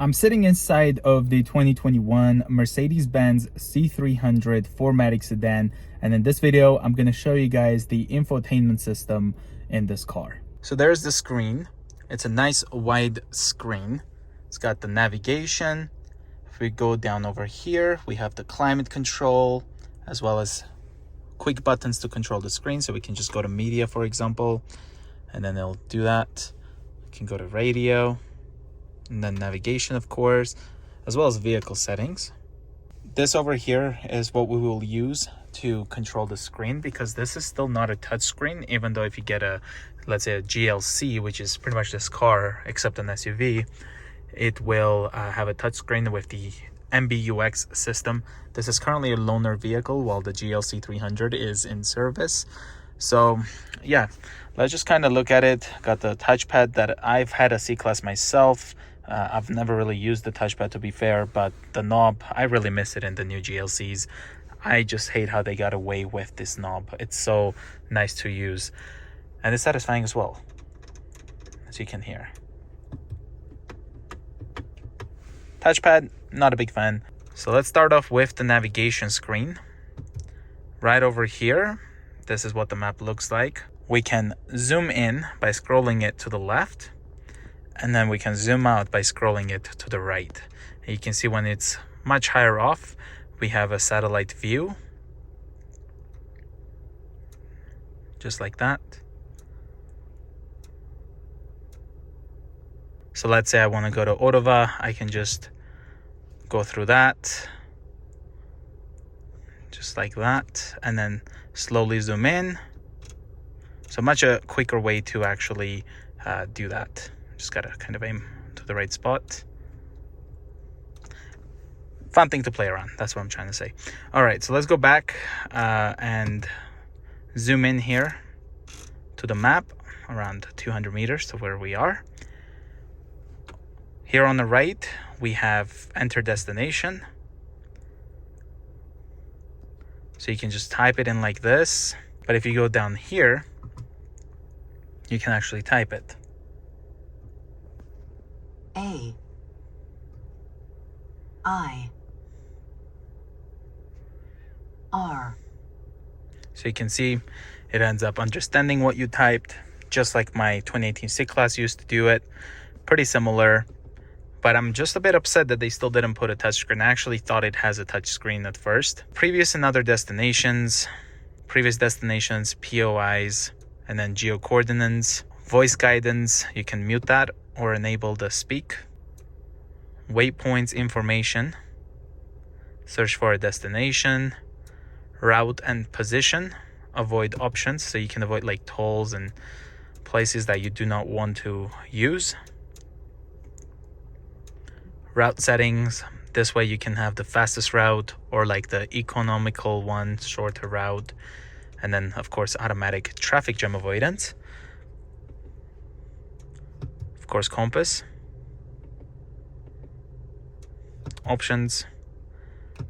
I'm sitting inside of the 2021 Mercedes Benz C300 4MATIC sedan, and in this video I'm going to show you guys the infotainment system in this car. So there's the screen. It's a nice wide screen. It's got the navigation. If we go down over here, we have the climate control as well as quick buttons to control the screen. So we can just go to media, for example, and then it'll do that. We can go to radio, and then navigation, of course, as well as vehicle settings. This over here is what we will use to control the screen, because this is still not a touch screen, even though if you get a, let's say a GLC, which is pretty much this car except an SUV, it will have a touch screen with the MBUX system. This is currently a loaner vehicle while the GLC 300 is in service. So yeah, let's just kind of look at it. Got the touchpad that I've had a C-Class myself. I've never really used the touchpad, to be fair, but the knob, I really miss it in the new GLCs. I just hate how they got away with this knob. It's so nice to use, and it's satisfying as well, as you can hear. Touchpad, not a big fan. So let's start off with the navigation screen. Right over here, this is what the map looks like. We can zoom in by scrolling it to the left, and then we can zoom out by scrolling it to the right. And you can see when it's much higher off, we have a satellite view, just like that. So let's say I want to go to Orova, I can just go through that, just like that, and then slowly zoom in. So much a quicker way to actually do that. Just gotta kind of aim to the right spot. Fun thing to play around, that's what I'm trying to say. All right, so let's go back and zoom in here to the map, around 200 meters to where we are. Here on the right, we have enter destination. So you can just type it in like this. But if you go down here, you can actually type it. A-I-R. So you can see it ends up understanding what you typed, just like my 2018 C-Class used to do it. Pretty similar, but I'm just a bit upset that they still didn't put a touchscreen. I actually thought it has a touchscreen at first. Previous and other destinations, previous destinations, POIs, and then geo coordinates, voice guidance. You can mute that or enable the speak. Waypoints information, search for a destination, route and position, avoid options, so you can avoid like tolls and places that you do not want to use. Route settings, this way you can have the fastest route or like the economical one, shorter route, and then of course automatic traffic jam avoidance. Of course, compass, options,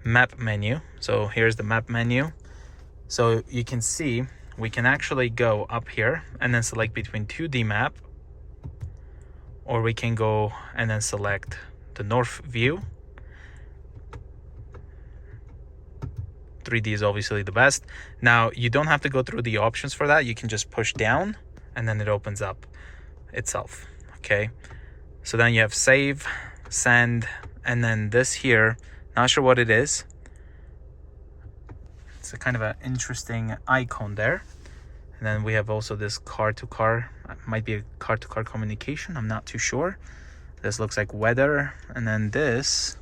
map menu. So here's the map menu. So you can see we can actually go up here and then select between 2D map, or we can go and then select the north view. 3D is obviously the best. Now you don't have to go through the options for that. You can just push down and then it opens up itself. Okay, so then you have save, send, and then this here, not sure what it is. It's a kind of an interesting icon there. And then we have also this car-to-car, might be a car-to-car communication, I'm not too sure. This looks like weather, and then this,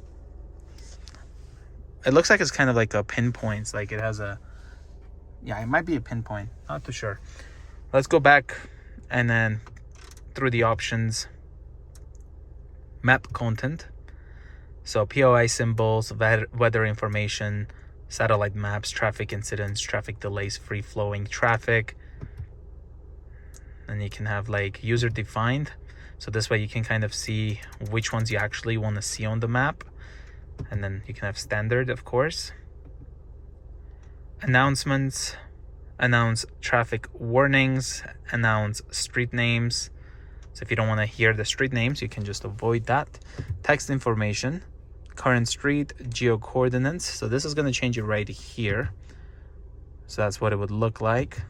it looks like it's kind of like a pinpoint, like it has a, yeah, it might be a pinpoint, not too sure. Let's go back and then through the options, map content. So POI symbols, weather information, satellite maps, traffic incidents, traffic delays, free flowing traffic. And you can have like user defined. So this way you can kind of see which ones you actually want to see on the map. And then you can have standard, of course. Announcements, announce traffic warnings, announce street names, So if you don't want to hear the street names, you can just avoid that. Text information, current street, geo coordinates. So this is going to change it right here. So that's what it would look like.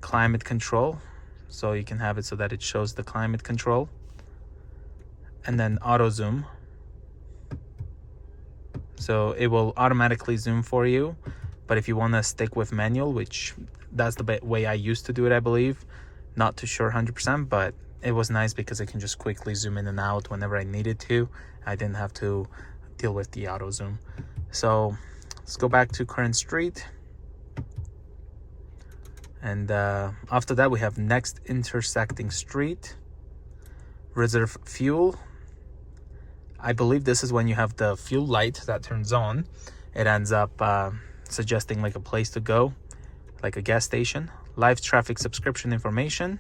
Climate control. So you can have it so that it shows the climate control. And then auto zoom. So it will automatically zoom for you. But if you want to stick with manual, which that's the way I used to do it, I believe. Not too sure 100%, but it was nice because I can just quickly zoom in and out whenever I needed to. I didn't have to deal with the auto zoom. So let's go back to current street. And after that, we have next intersecting street, reserve fuel. I believe this is when you have the fuel light that turns on. It ends up suggesting like a place to go, like a gas station. Live traffic subscription information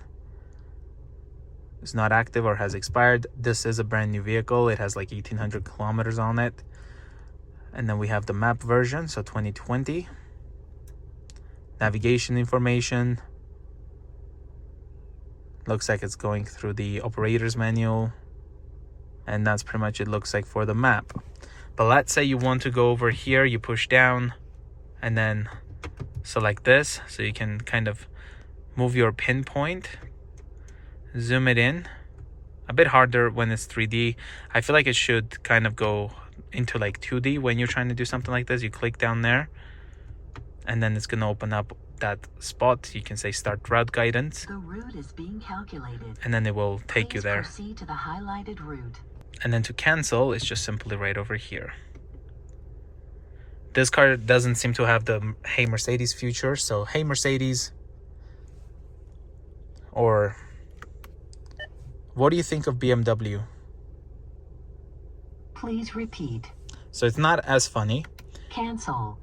is not active or has expired. This is a brand new vehicle. It has like 1,800 kilometers on it. And then we have the map version, so 2020. Navigation information. Looks like it's going through the operator's manual. And that's pretty much it looks like for the map. But let's say you want to go over here, you push down and then select this, so you can kind of move your pinpoint, zoom it in. A bit harder when it's 3D. I feel like it should kind of go into like 2D when you're trying to do something like this. You click down there and then it's going to open up that spot. You can say start route guidance. The route is being calculated. And then it will take you there. Proceed to the highlighted route. And then to cancel, it's just simply right over here. This car doesn't seem to have the Hey Mercedes feature. So Hey Mercedes, or what do you think of BMW? Please repeat. So it's not as funny. Cancel.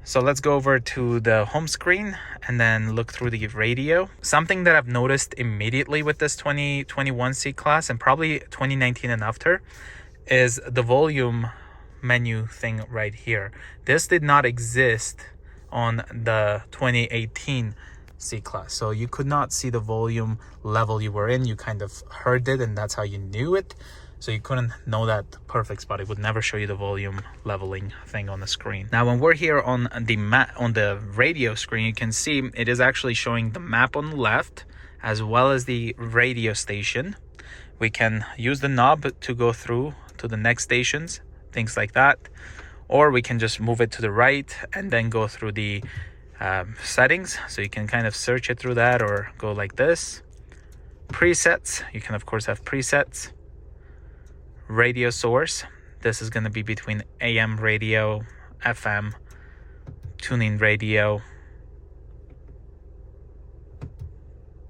So let's go over to the home screen and then look through the radio. Something that I've noticed immediately with this 2021 C-Class and probably 2019 and after is the volume menu thing right here. This did not exist on the 2018 C-Class. So you could not see the volume level you were in. You kind of heard it and that's how you knew it. So you couldn't know that perfect spot. It would never show you the volume leveling thing on the screen. Now, when we're here on the radio screen, you can see it is actually showing the map on the left as well as the radio station. We can use the knob to go through to the next stations, things like that. Or we can just move it to the right and then go through the settings. So you can kind of search it through that or go like this. Presets, you can of course have presets. Radio source, this is going to be between AM radio, FM, tuning radio.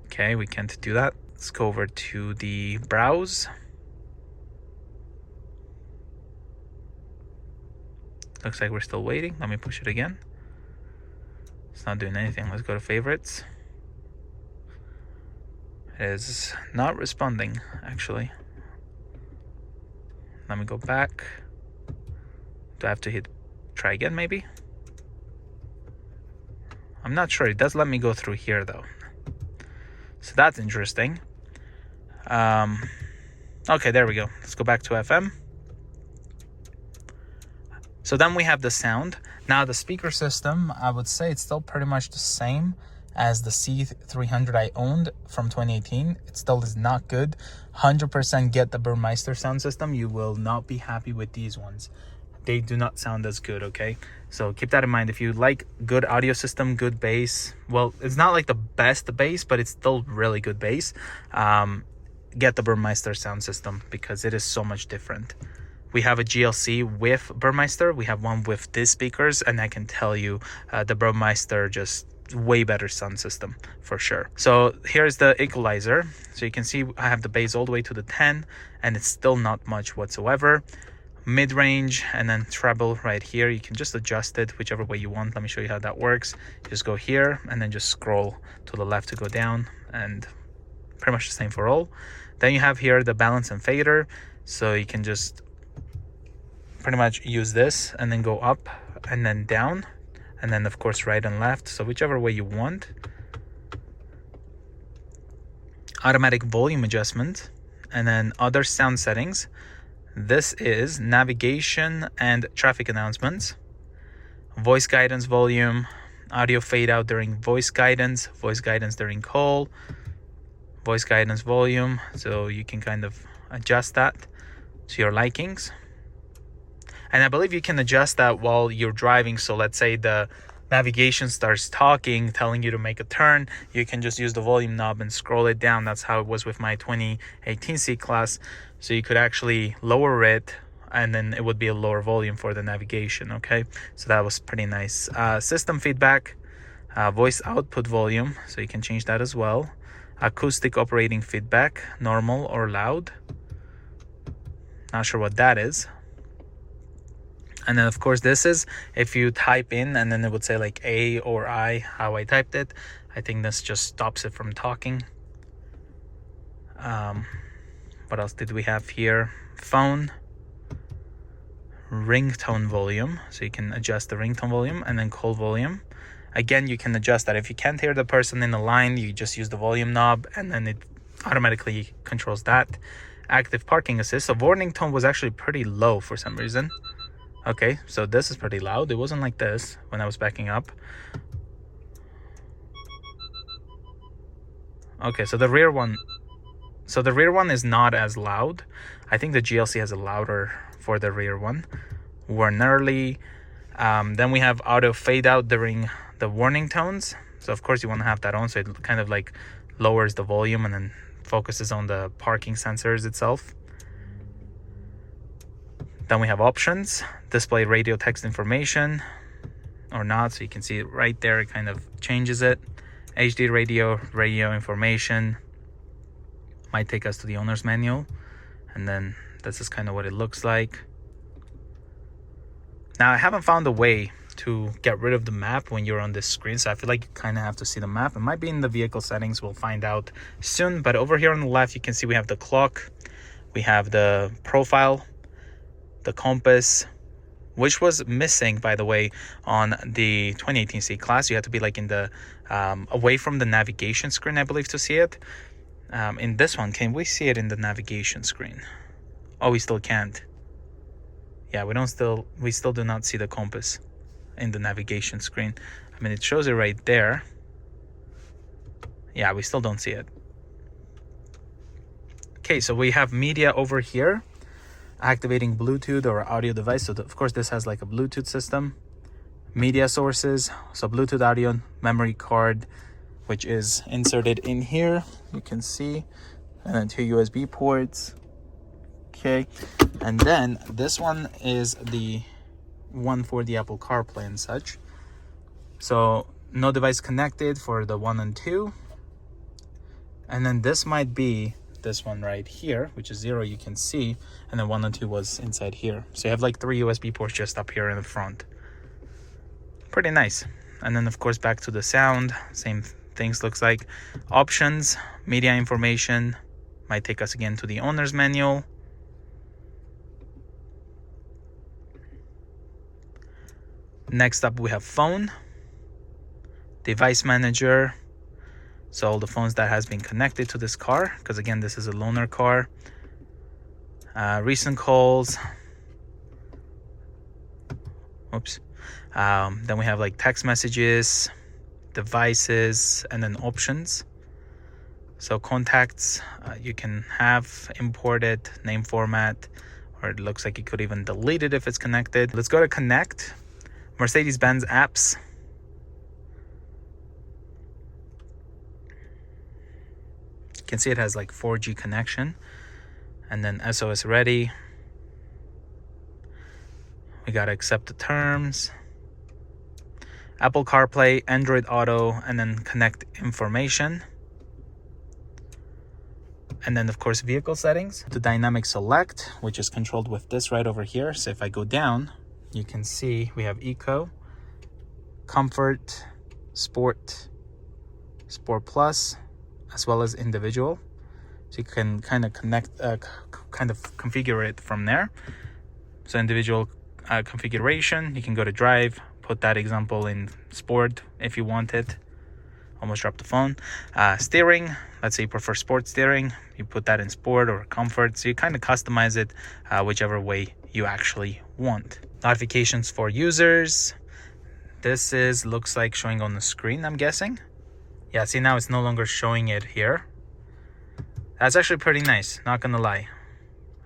Okay, we can't do that. Let's go over to the browse. Looks like we're still waiting. Let me push it again. It's not doing anything. Let's go to favorites. It is not responding, actually. Let me go back. Do I have to hit try again, maybe? I'm not sure. It does let me go through here, though. So that's interesting. Okay, there we go. Let's go back to FM. So then we have the sound. Now the speaker system, I would say it's still pretty much the same as the C300 I owned from 2018. It still is not good. 100% get the Burmeister sound system. You will not be happy with these ones. They do not sound as good, okay? So keep that in mind. If you like good audio system, good bass, well, it's not like the best bass, but it's still really good bass. Get the Burmeister sound system because it is so much different. We have a GLC with Burmeister. We have one with these speakers, and I can tell you the Burmeister just way better sound system for sure. So here's the equalizer. So you can see I have the bass all the way to the 10 and it's still not much whatsoever. Mid-range and then treble right here. You can just adjust it whichever way you want. Let me show you how that works. Just go here and then just scroll to the left to go down, and pretty much the same for all. Then you have here the balance and fader. So you can just pretty much use this and then go up and then down. And then, of course, right and left. So whichever way you want. automatic volume adjustment, and then other sound settings. This is navigation and traffic announcements, voice guidance volume, audio fade out during voice guidance during call, voice guidance volume. So you can kind of adjust that to your likings. And I believe you can adjust that while you're driving. So let's say the navigation starts talking, telling you to make a turn, you can just use the volume knob and scroll it down. That's how it was with my 2018 C-Class. So you could actually lower it, and then it would be a lower volume for the navigation. Okay, so that was pretty nice. System feedback, voice output volume, so you can change that as well. Acoustic operating feedback, normal or loud. Not sure what that is. And then of course this is if you type in and then it would say like A or I, how I typed it. I think this just stops it from talking. What else did we have here? Phone, ringtone volume, so you can adjust the ringtone volume, and then call volume. Again, you can adjust that. If you can't hear the person in the line, you just use the volume knob and then it automatically controls that. Active parking assist. So warning tone was actually pretty low for some reason. Okay, so this is pretty loud. It wasn't like this when I was backing up. Okay, so the rear one is not as loud. I think the GLC has a louder for the rear one. We're nearly. Then we have auto fade out during the warning tones. So of course you want to have that on, so it kind of like lowers the volume and then focuses on the parking sensors itself. Then we have options, display radio text information or not, so you can see it right there. It kind of changes it. HD radio information. Might take us to the owner's manual, and then this is kind of what it looks like. Now I haven't found a way to get rid of the map when you're on this screen, so I feel like you kind of have to see the map. It might be in the vehicle settings, we'll find out soon. But over here on the left you can see we have the clock, we have the profile, the compass, which was missing by the way on the 2018 C-Class. You had to be like in the away from the navigation screen, I believe, to see it. In this one, can we see it in the navigation screen? Oh, we still can't. Yeah, we still do not see the compass in the navigation screen. I mean, it shows it right there. Yeah, we still don't see it. Okay, so we have media over here, activating Bluetooth or audio device. So of course this has like a Bluetooth system. Media sources, so Bluetooth audio, memory card, which is inserted in here, you can see, and then 2 USB ports. Okay, and then this one is the one for the Apple CarPlay and such. So no device connected for the 1 and 2. And then this might be this one right here, which is 0, you can see, and then 1 and 2 was inside here. So you have like 3 USB ports just up here in the front. Pretty nice. And then of course back to the sound, same things looks like. Options, media information, might take us again to the owner's manual. Next up we have phone, device manager, so all the phones that has been connected to this car, because again this is a loaner car. Recent calls. Oops. Then we have like text messages, devices, and then options. So contacts, you can have imported, name format, or it looks like you could even delete it if it's connected. Let's go to connect. Mercedes Benz apps. You can see it has like 4G connection, and then SOS ready. We gotta accept the terms. Apple CarPlay, Android Auto, and then connect information. And then of course vehicle settings. The dynamic select, which is controlled with this right over here. So if I go down, you can see we have Eco, Comfort, Sport, Sport Plus, as well as Individual. So you can kind of configure it from there. So individual configuration, you can go to drive, put that example in sport if you want it, Almost dropped the phone. Steering, let's say you prefer sport steering, you put that in sport or comfort, so you kind of customize it whichever way you actually want. Notifications for users. This looks like showing on the screen, I'm guessing. Yeah, see, now it's no longer showing it here. That's actually pretty nice, not gonna lie.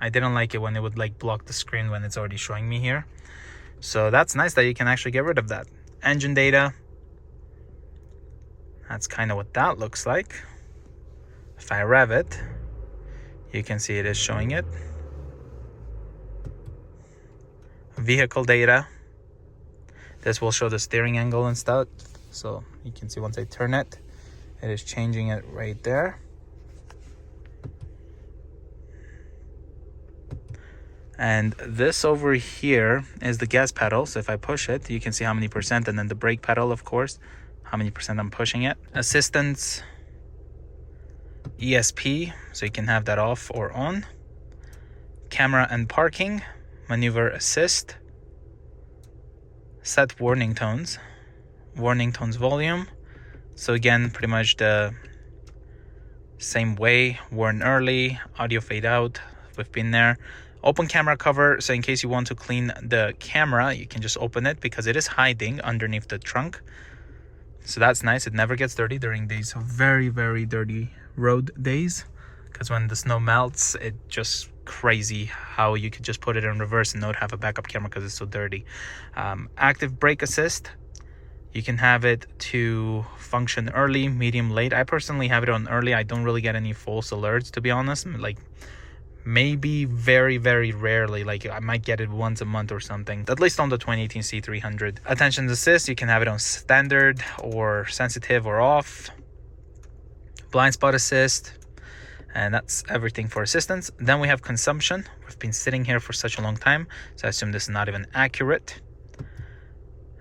I didn't like it when it would like block the screen when it's already showing me here. So that's nice that you can actually get rid of that. Engine data. That's kind of what that looks like. If I rev it, you can see it is showing it. Vehicle data. This will show the steering angle and stuff. So you can see once I turn it, it is changing it right there. And this over here is the gas pedal. So if I push it, you can see how many percent, and then the brake pedal, of course, how many percent I'm pushing it. Assistance, ESP, so you can have that off or on. Camera and parking, maneuver assist, set warning tones volume. So again, pretty much the same way. Warn early, audio fade out, we've been there. Open camera cover, so in case you want to clean the camera, you can just open it because it is hiding underneath the trunk. So that's nice. It never gets dirty during these very, very dirty road days, because when the snow melts, it's just crazy how you could just put it in reverse and not have a backup camera because it's so dirty. Active brake assist, you can have it to function early, medium, late. I personally have it on early. I don't really get any false alerts, to be honest. Like maybe very, very rarely, like I might get it once a month or something, at least on the 2018 C300. Attention assist, you can have it on standard or sensitive or off. Blind spot assist, and that's everything for assistance. Then we have consumption. We've been sitting here for such a long time, so I assume this is not even accurate,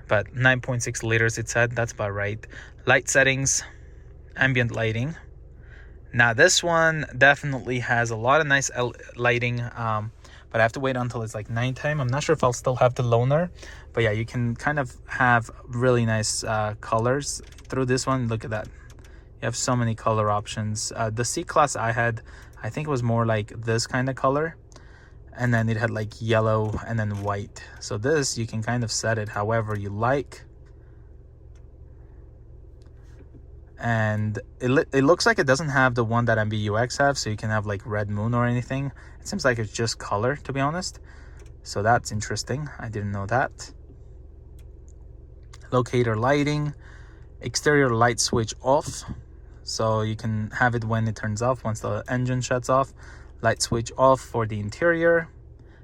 but 9.6 liters it said. That's about right. Light settings, ambient lighting. Now this one definitely has a lot of nice lighting, but I have to wait until it's like nighttime. I'm not sure if I'll still have the loaner, but yeah, you can kind of have really nice colors through this one. Look at that. You have so many color options. The C-Class I had, I think it was more like this kind of color, and then it had like yellow and then white. So this, you can kind of set it however you like. And it looks like it doesn't have the one that MBUX have, so you can have like red moon or anything. It seems like it's just color, to be honest. So that's interesting. I didn't know that. Locator lighting, exterior light switch off, so you can have it when it turns off, once the engine shuts off. Light switch off for the interior,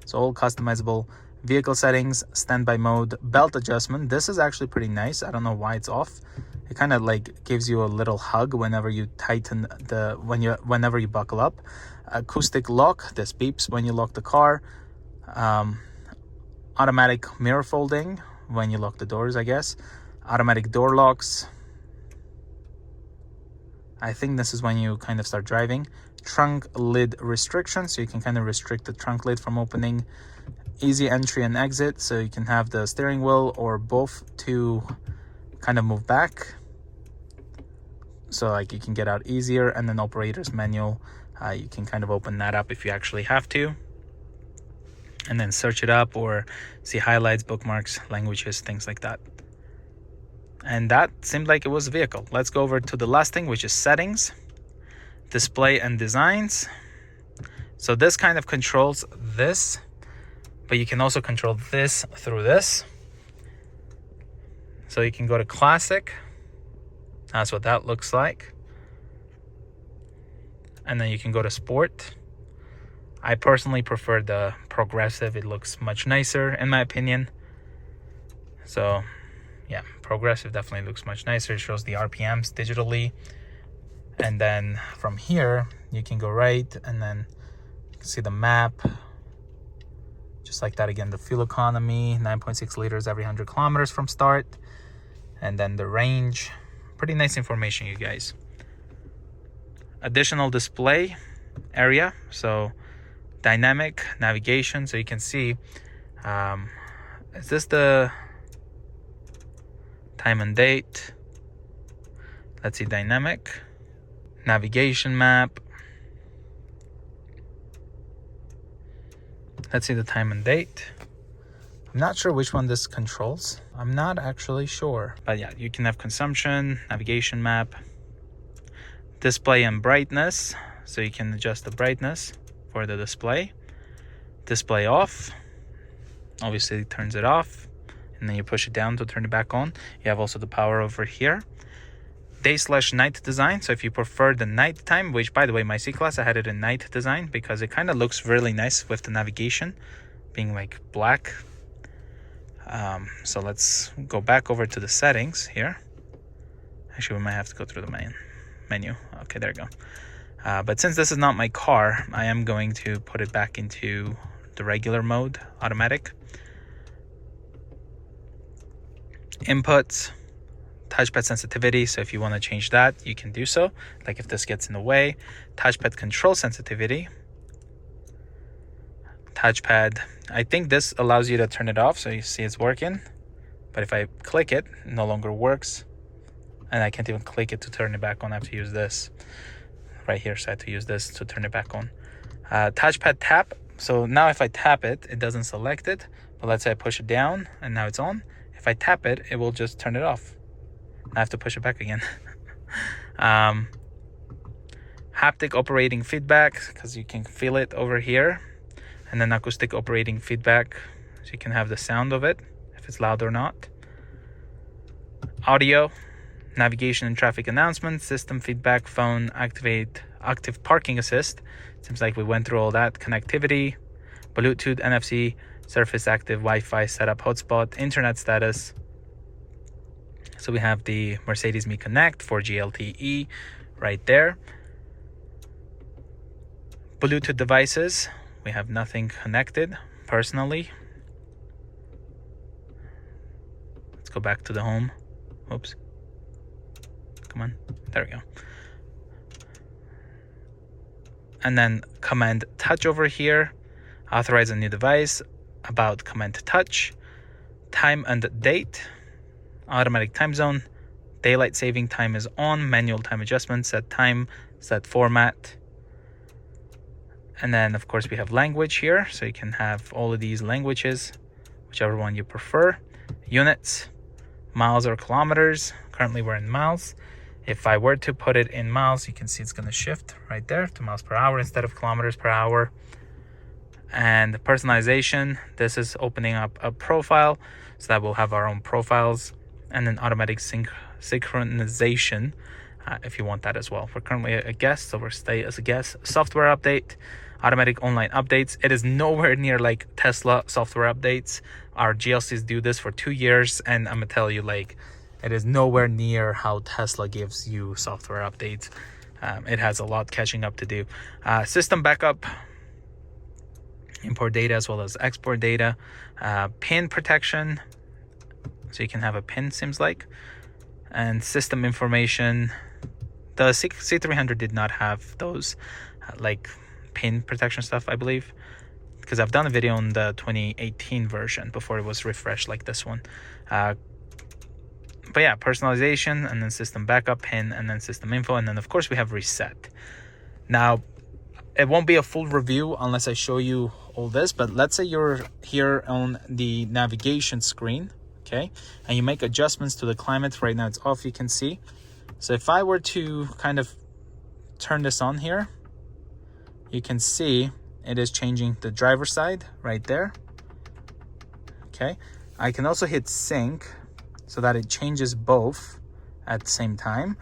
so all customizable. Vehicle settings, standby mode, belt adjustment. This is actually pretty nice. I don't know why it's off. It kind of like gives you a little hug whenever you tighten whenever you buckle up. Acoustic lock, this beeps when you lock the car. Automatic mirror folding when you lock the doors, I guess. Automatic door locks. I think this is when you kind of start driving. Trunk lid restriction, so you can kind of restrict the trunk lid from opening. Easy entry and exit, so you can have the steering wheel or both to kind of move back, so like you can get out easier. And then operator's manual, you can kind of open that up if you actually have to, and then search it up or see highlights, bookmarks, languages, things like that. And that seemed like it was a vehicle. Let's go over to the last thing, which is settings, display and designs. So this kind of controls this, but you can also control this through this. So you can go to classic. That's what that looks like. And then you can go to sport. I personally prefer the progressive. It looks much nicer in my opinion. So yeah, progressive definitely looks much nicer. It shows the RPMs digitally. And then from here, you can go right, and then you can see the map. Just like that again, the fuel economy, 9.6 liters every 100 kilometers from start. And then the range. Pretty nice information, you guys. Additional display area, so dynamic navigation, so you can see, is this the time and date, Let's see, dynamic, navigation map. Let's see the time and date. I'm not sure which one this controls. I'm not actually sure. But yeah, you can have consumption, navigation map, display and brightness. So you can adjust the brightness for the display. Display off. Obviously it turns it off. And then you push it down to turn it back on. You have also the power over here. Day/night design. So if you prefer the night time, which by the way, my C-Class, I had it in night design because it kind of looks really nice with the navigation being like black. So let's go back over to the settings here. Actually, we might have to go through the menu. Okay, there we go. But since this is not my car, I am going to put it back into the regular mode, automatic. Inputs, touchpad sensitivity. So if you want to change that, you can do so. Like if this gets in the way. Touchpad control sensitivity. Touchpad, I think this allows you to turn it off, so you see it's working. But if I click it, it no longer works. And I can't even click it to turn it back on. I have to use this right here. So I have to use this to turn it back on. Touchpad tap. So now if I tap it, it doesn't select it. But let's say I push it down and now it's on. If I tap it, it will just turn it off. I have to push it back again. Haptic operating feedback, because you can feel it over here. And then acoustic operating feedback, so you can have the sound of it, if it's loud or not. Audio, navigation and traffic announcements, system feedback, phone, active parking assist. Seems like we went through all that. Connectivity, Bluetooth, NFC, Surface active, Wi-Fi setup, hotspot, internet status. So we have the Mercedes Me Connect 4G LTE right there. Bluetooth devices, we have nothing connected personally. Let's go back to the home. Oops. Come on. There we go. And then command touch over here. Authorize a new device. About command touch. Time and date. Automatic time zone. Daylight saving time is on. Manual time adjustment. Set time. Set format. And then of course we have language here. So you can have all of these languages, whichever one you prefer. Units. Miles or kilometers. Currently we're in miles. If I were to put it in miles, you can see it's going to shift right there to miles per hour instead of kilometers per hour. And personalization, this is opening up a profile so that we'll have our own profiles, and then automatic synchronization if you want that as well. We're currently a guest, so we'll stay as a guest. Software update, automatic online updates. It is nowhere near like Tesla software updates. Our GLCs do this for 2 years, and I'm gonna tell you, like, it is nowhere near how Tesla gives you software updates. It has a lot catching up to do. System backup, import data as well as export data. Pin protection, so you can have a pin, seems like. And system information. The C300 did not have those like pin protection stuff, I believe, because I've done a video on the 2018 version before it was refreshed like this one. But yeah, personalization, and then system backup, pin, and then system info, and then of course we have reset. Now, it won't be a full review unless I show you all this, but let's say you're here on the navigation screen, okay, and you make adjustments to the climate. Right now it's off, you can see. So if I were to kind of turn this on here, you can see it is changing the driver's side right there. Okay, I can also hit sync so that it changes both at the same time.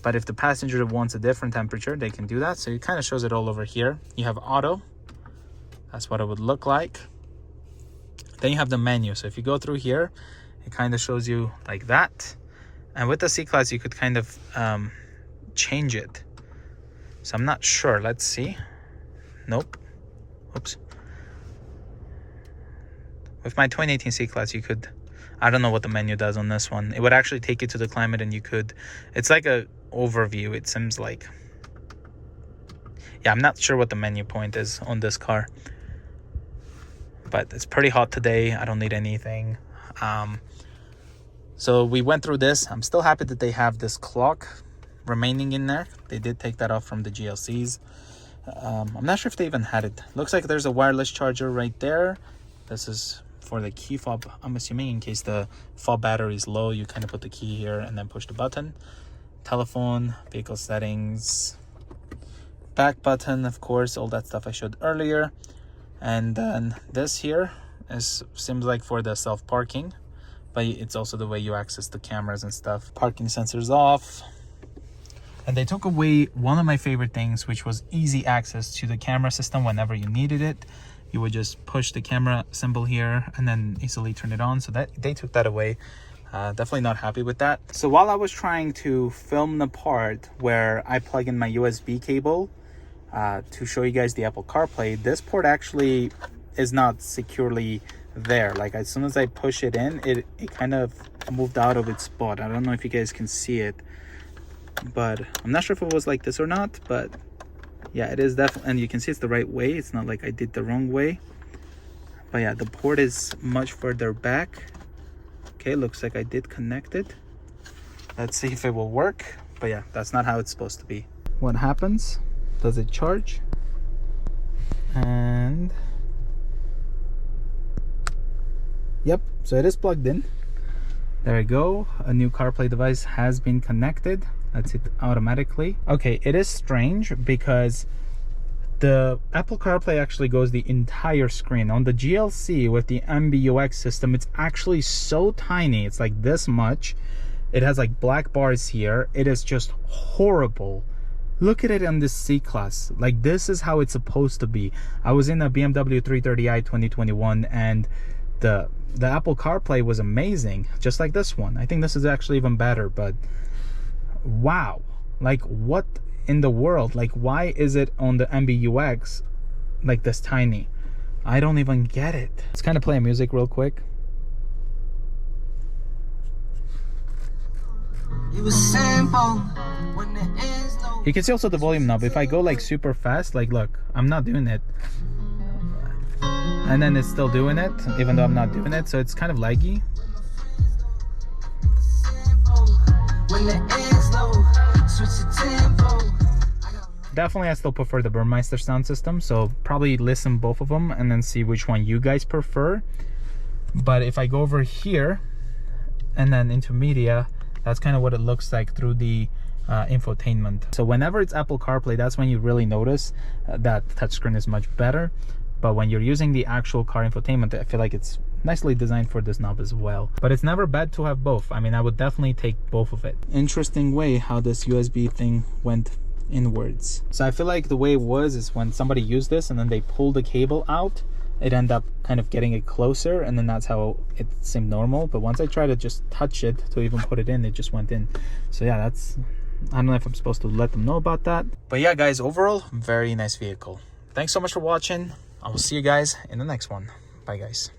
But if the passenger wants a different temperature, they can do that. So it kind of shows it all over here. You have auto. That's what it would look like. Then you have the menu. So if you go through here, it kind of shows you like that. And with the C-Class, you could kind of change it. So I'm not sure. Let's see. Nope. Oops. With my 2018 C-Class, you could... I don't know what the menu does on this one. It would actually take you to the climate, and you could... It's like a overview, it seems like. Yeah, I'm not sure what the menu point is on this car. But it's pretty hot today. I don't need anything. So we went through this. I'm still happy that they have this clock. remaining in there. They did take that off from the GLCs. I'm not sure if they even had it. Looks like there's a wireless charger right there. This is for the key fob. I'm assuming in case the fob battery is low, you kind of put the key here and then push the button. Telephone, vehicle settings, back button, of course, all that stuff I showed earlier. And then this here seems like for the self-parking, but it's also the way you access the cameras and stuff. Parking sensors off. And they took away one of my favorite things, which was easy access to the camera system whenever you needed it. You would just push the camera symbol here and then easily turn it on. So that they took that away. Definitely not happy with that. So while I was trying to film the part where I plug in my USB cable to show you guys the Apple CarPlay, this port actually is not securely there. Like as soon as I push it in, it kind of moved out of its spot. I don't know if you guys can see it, but I'm not sure if it was like this or not, but yeah, it is definitely, and you can see it's the right way. It's not like I did the wrong way. But yeah, the port is much further back. Okay, looks like I did connect it. Let's see if it will work. But yeah, that's not how it's supposed to be. What happens? Does it charge? And yep, so it is plugged in. There we go. A new CarPlay device has been connected. That's it automatically. Okay, it is strange because the Apple CarPlay actually goes the entire screen. On the GLC with the MBUX system, it's actually so tiny. It's like this much. It has like black bars here. It is just horrible. Look at it on this C-Class. Like this is how it's supposed to be. I was in a BMW 330i 2021 and the Apple CarPlay was amazing, just like this one. I think this is actually even better, but wow, like what in the world? Like why is it on the MBUX like this tiny? I don't even get it. Let's kind of play music real quick. It was simple when there is no... You can see also the volume knob. If I go like super fast, like look, I'm not doing it, and then it's still doing it even though I'm not doing it, so it's kind of laggy. Definitely I still prefer the Burmeister sound system, so probably listen both of them and then see which one you guys prefer. But if I go over here and then into media, that's kind of what it looks like through the infotainment. So whenever it's Apple CarPlay, that's when you really notice that touchscreen is much better. But when you're using the actual car infotainment, I feel like it's nicely designed for this knob as well. But it's never bad to have both. I mean, I would definitely take both of it. Interesting way how this USB thing went inwards. So I feel like the way it was is when somebody used this and then they pulled the cable out, it ended up kind of getting it closer, and then that's how it seemed normal. But once I tried to just touch it to even put it in, it just went in. So yeah, that's, I don't know if I'm supposed to let them know about that. But yeah, guys, overall, very nice vehicle. Thanks so much for watching. I will see you guys in the next one. Bye, guys.